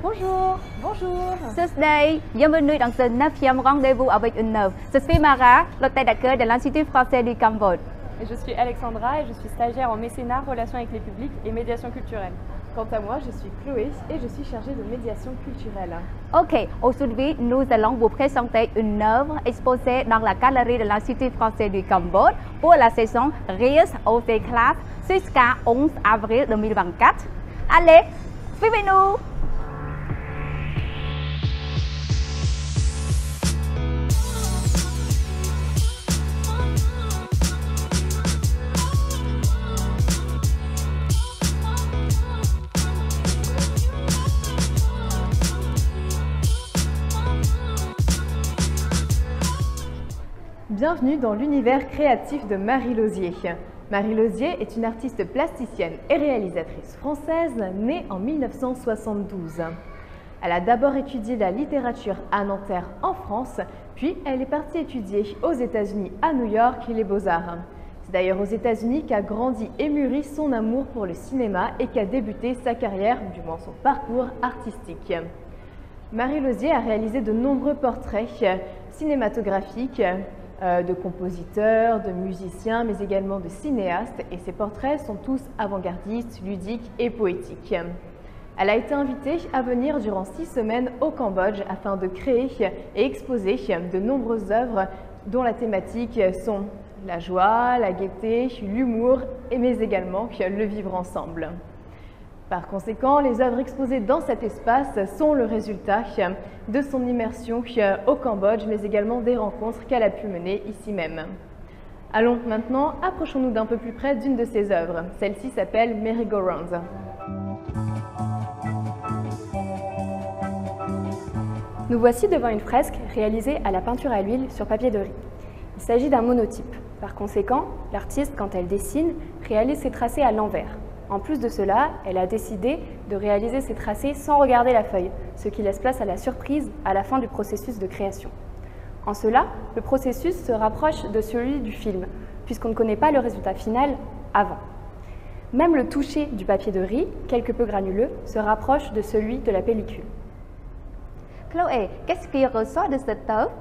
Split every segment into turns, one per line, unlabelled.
Bonjour. Bonjour.
Today, bienvenue dans ce 9e rendez-vous avec une œuvre. Je suis Mara, l'hôtesse d'accueil de l'Institut français du Cambodge.
Et je suis Alexandra et je suis stagiaire en mécénat, relations avec les publics et médiation culturelle.
Quant à moi, je suis Chloé et je suis chargée de médiation culturelle.
Ok, aujourd'hui, nous allons vous présenter une œuvre exposée dans la galerie de l'Institut français du Cambodge pour la saison Reels of the Class jusqu'à 11 avril 2024. Allez, suivez-nous!
Bienvenue dans l'univers créatif de Marie Lauzier. Marie Lauzier est une artiste plasticienne et réalisatrice française née en 1972. Elle a d'abord étudié la littérature à Nanterre en France, puis elle est partie étudier aux États-Unis à New York les Beaux-Arts. C'est d'ailleurs aux États-Unis qu'a grandi et mûri son amour pour le cinéma et qu'a débuté sa carrière, du moins son parcours artistique. Marie Lauzier a réalisé de nombreux portraits cinématographiques, de compositeurs, de musiciens, mais également de cinéastes, et ses portraits sont tous avant-gardistes, ludiques et poétiques. Elle a été invitée à venir durant 6 semaines au Cambodge afin de créer et exposer de nombreuses œuvres dont la thématique sont la joie, la gaieté, l'humour, mais également le vivre ensemble. Par conséquent, les œuvres exposées dans cet espace sont le résultat de son immersion au Cambodge, mais également des rencontres qu'elle a pu mener ici même. Allons maintenant, approchons-nous d'un peu plus près d'une de ses œuvres. Celle-ci s'appelle Merry Go Round.
Nous voici devant une fresque réalisée à la peinture à l'huile sur papier de riz. Il s'agit d'un monotype. Par conséquent, l'artiste, quand elle dessine, réalise ses tracés à l'envers. En plus de cela, elle a décidé de réaliser ses tracés sans regarder la feuille, ce qui laisse place à la surprise à la fin du processus de création. En cela, le processus se rapproche de celui du film, puisqu'on ne connaît pas le résultat final avant. Même le toucher du papier de riz, quelque peu granuleux, se rapproche de celui de la pellicule.
Chloé, qu'est-ce qui ressort de cette œuvre?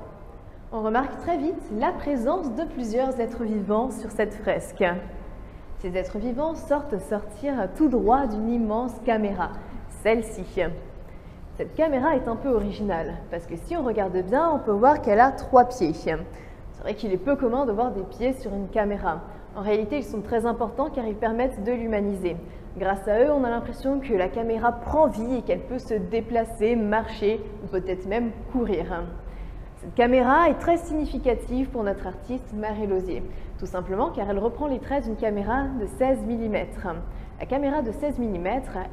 On remarque très vite la présence de plusieurs êtres vivants sur cette fresque. Ces êtres vivants sortir tout droit d'une immense caméra, celle-ci. Cette caméra est un peu originale, parce que si on regarde bien, on peut voir qu'elle a 3 pieds. C'est vrai qu'il est peu commun de voir des pieds sur une caméra. En réalité, ils sont très importants car ils permettent de l'humaniser. Grâce à eux, on a l'impression que la caméra prend vie et qu'elle peut se déplacer, marcher ou peut-être même courir. Cette caméra est très significative pour notre artiste Marie Lauzier, tout simplement car elle reprend les traits d'une caméra de 16 mm. La caméra de 16 mm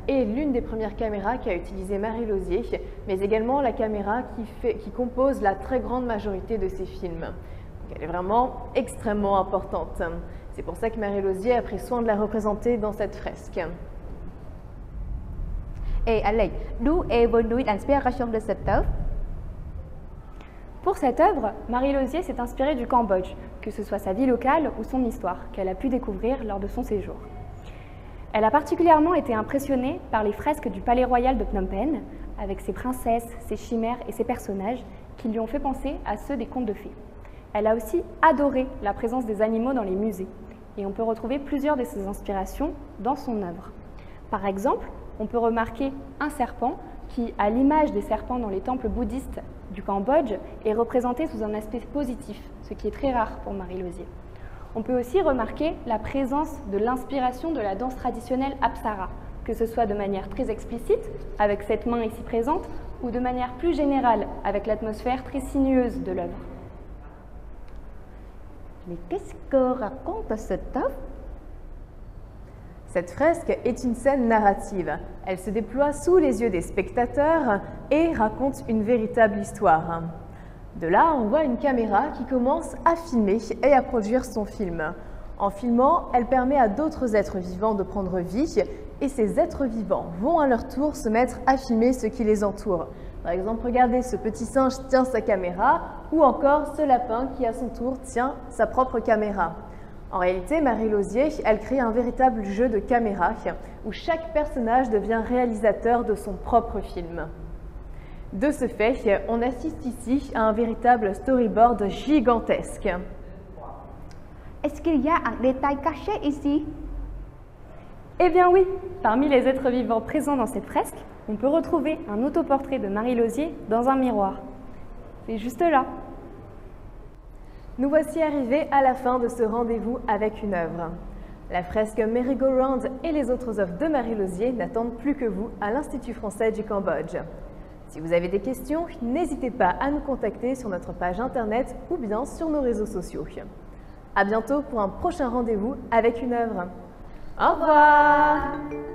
est l'une des premières caméras qu'a utilisé Marie Lauzier, mais également la caméra qui compose la très grande majorité de ses films. Donc elle est vraiment extrêmement importante. C'est pour ça que Marie Lauzier a pris soin de la représenter dans cette fresque.
Et allez, d'où est venue l'inspiration de cette œuvre?
Pour cette œuvre, Marie Lauzier s'est inspirée du Cambodge, que ce soit sa vie locale ou son histoire, qu'elle a pu découvrir lors de son séjour. Elle a particulièrement été impressionnée par les fresques du Palais Royal de Phnom Penh, avec ses princesses, ses chimères et ses personnages qui lui ont fait penser à ceux des contes de fées. Elle a aussi adoré la présence des animaux dans les musées, et on peut retrouver plusieurs de ses inspirations dans son œuvre. Par exemple, on peut remarquer un serpent qui, à l'image des serpents dans les temples bouddhistes du Cambodge, est représenté sous un aspect positif, ce qui est très rare pour Marie Lauzier. On peut aussi remarquer la présence de l'inspiration de la danse traditionnelle Apsara, que ce soit de manière très explicite, avec cette main ici présente, ou de manière plus générale, avec l'atmosphère très sinueuse de l'œuvre.
Mais qu'est-ce que raconte cette œuvre?
Cette fresque est une scène narrative. Elle se déploie sous les yeux des spectateurs et raconte une véritable histoire. De là, on voit une caméra qui commence à filmer et à produire son film. En filmant, elle permet à d'autres êtres vivants de prendre vie et ces êtres vivants vont à leur tour se mettre à filmer ce qui les entoure. Par exemple, regardez, ce petit singe tient sa caméra ou encore ce lapin qui à son tour tient sa propre caméra. En réalité, Marie Lauzier, elle crée un véritable jeu de caméra où chaque personnage devient réalisateur de son propre film. De ce fait, on assiste ici à un véritable storyboard gigantesque.
Est-ce qu'il y a un détail caché ici?
Eh bien oui, parmi les êtres vivants présents dans cette fresque, on peut retrouver un autoportrait de Marie Lauzier dans un miroir. C'est juste là.
Nous voici arrivés à la fin de ce rendez-vous avec une œuvre. La fresque Merry-Go-Round et les autres œuvres de Marie Lauzier n'attendent plus que vous à l'Institut français du Cambodge. Si vous avez des questions, n'hésitez pas à nous contacter sur notre page internet ou bien sur nos réseaux sociaux. À bientôt pour un prochain rendez-vous avec une œuvre. Au revoir!